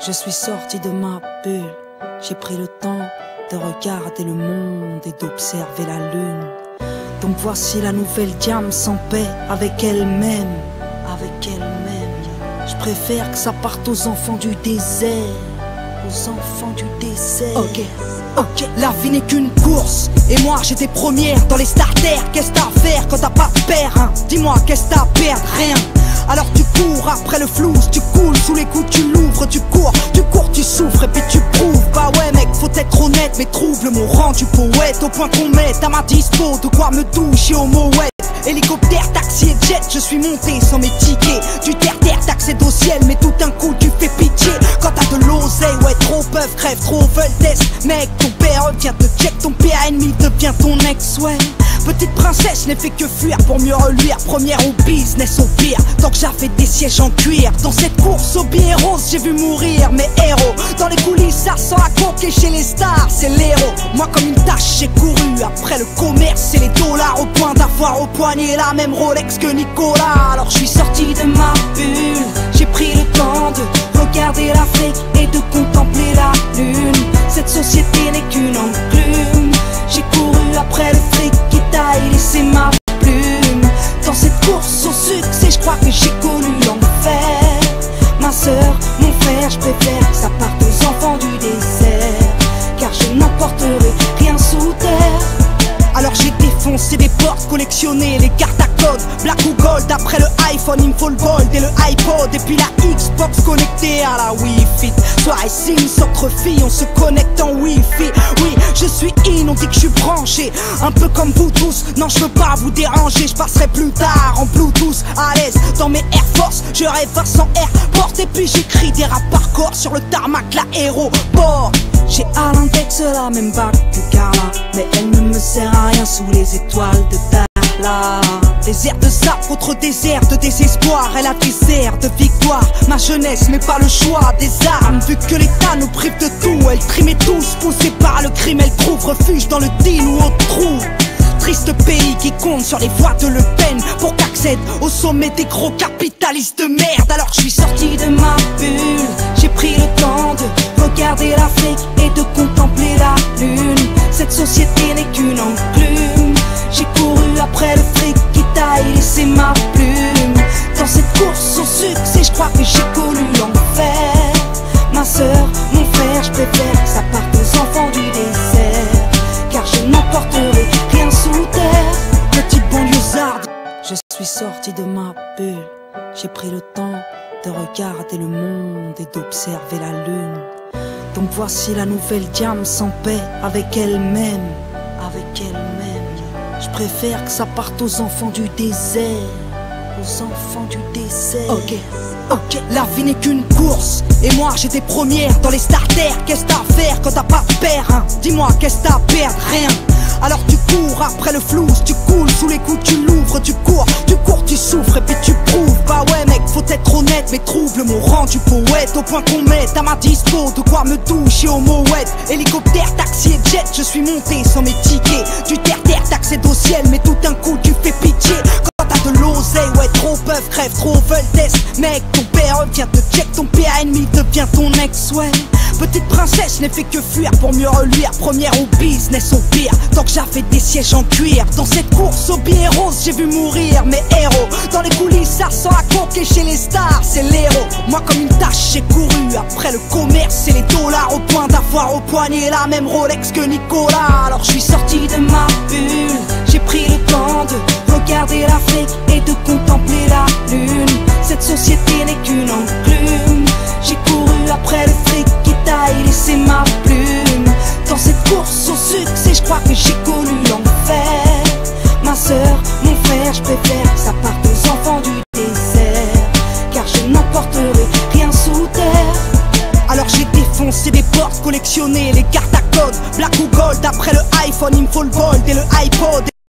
Je suis sorti de ma bulle, j'ai pris le temps de regarder le monde et d'observer la lune. Donc voici la nouvelle Diam sans paix avec elle-même, Je préfère que ça parte aux enfants du désert, aux enfants du désert. Ok, la vie n'est qu'une course, et moi j'étais première dans les starters. Qu'est-ce t'as à faire quand t'as pas de père, hein? Dis-moi, qu'est-ce t'as à perdre? Rien. Alors tu cours après le flou, tu coules sous les coups, tu l'ouvres, tu cours, tu souffres et puis tu prouves. Bah ouais mec, faut être honnête, mes troubles m'ont rendu poète, au point qu'on mette à ma dispo de quoi me doucher au mouette. Hélicoptère, taxi et jet, je suis monté sans mes tickets. Du terre-terre, t'accèdes au ciel, mais tout d'un coup tu fais pitié. Quand t'as de l'oseille, ouais trop peuvent, crève, trop veulent test. Mec, ton père vient te check, ton pire ennemi devient ton ex, ouais. Petite princesse n'ai fait que fuir pour mieux reluire. Première au business au pire, tant que j'avais des sièges en cuir. Dans cette course au billet rose, j'ai vu mourir mes héros. Dans les coulisses, ça sent la coke et chez les stars, c'est l'héros. Moi comme une tâche, j'ai couru après le commerce et les dollars, au point d'avoir au poignet la même Rolex que Nicolas. Alors je suis sorti de ma bulle, j'ai pris le temps de regarder l'Afrique et de contempler la lune. Cette société n'est qu'une enclume. J'ai couru après le fric qui taille, laissé ma plume. Dans cette course au succès, je crois que j'ai connu l'enfer. Ma soeur, mon frère, je préfère que ça parte aux enfants du désert, car je n'emporterai rien sous terre. Alors j'ai défoncé des portes, collectionné les cartes à code, black ou gold. Après le iPhone, il me faut le gold et le iPod, et puis la Xbox connectée à la Wi-Fi. Soirée Sims entre filles, on se connecte en Wi-Fi. Oui, je suis in, on dit que je suis branché, un peu comme vous tous. Non, je veux pas vous déranger, je passerai plus tard en Bluetooth, à l'aise dans mes Air Force. Je rêve sans Airport, et puis j'écris des rap par corps sur le tarmac, l'aéroport. J'ai à l'index la même bague que Carla, mais elle ne me sert à rien sous les étoiles de Dala. Désert de sable contre désert de désespoir, elle a des airs de victoire. Ma jeunesse mais pas le choix des armes, vu que l'État nous prive de tout. Elle trimait tous, poussée par le crime, elle trouve refuge dans le deal ou au trou. Triste pays qui compte sur les voies de Le Pen pour qu'accède au sommet des gros capitalistes de merde. Alors je suis sorti de ma bulle, j'ai pris le temps de regarder l'Afrique et de contempler la lune. Cette société n'est qu'une enclume. J'ai couru après le fric qui taille, laissé ma plume. Dans cette course au succès, je crois que j'ai connu l'enfer. Ma soeur, mon frère, je préfère que ça parte aux enfants du désert, car je n'emporterai rien sous terre. Petite banlieusarde, je suis sorti de ma bulle, j'ai pris le temps de regarder le monde et d'observer la lune. Donc voici la nouvelle Diam sans paix avec elle-même, Je préfère que ça parte aux enfants du désert, aux enfants du désert. Ok, la vie n'est qu'une course, et moi j'étais première dans les starters. Qu'est-ce t'as à faire quand t'as pas de père, hein? Dis-moi, qu'est-ce t'as à perdre? Rien. Alors tu cours après le flou, tu coules sous les coups, tu l'ouvres, tu cours, tu souffres et puis tu prouves. Bah ouais mec, faut être honnête, mes troubles m'ont rendu poète, au point qu'on mette à ma dispo de quoi me doucher au mouette. Hélicoptère, taxi et jet, je suis monté sans mes tickets. Du terre-terre, t'accèdes au ciel, mais tout d'un coup tu fais pitié. Quand t'as de l'oseille, ouais trop peuvent, crève, trop veulent test. Mec, ton père vient te check, ton pire ennemi devient ton ex, ouais. Petite princesse n'ai fait que fuir pour mieux reluire. Première au business au pire, tant que j'avais des sièges en cuir. Dans cette course au billet rose, j'ai vu mourir mes héros. Dans les coulisses, ça sent la coke et chez les stars, c'est l'héros. Moi comme une tâche, j'ai couru après le commerce et les dollars, au point d'avoir au poignet la même Rolex que Nicolas. Alors je suis sorti de ma bulle, j'ai pris le temps de regarder l'Afrique et de contempler la lune. Cette société n'est qu'une enclume. J'ai couru après le fric qui taille, laissé ma plume. Dans cette course au succès, je crois que j'ai connu l'enfer. Ma soeur, mon frère, je préfère que ça parte aux enfants du désert, car je n'emporterai rien sous terre. Alors j'ai défoncé des portes, collectionné les cartes à code, black ou gold. Après le iPhone, il me faut le gold et le iPod.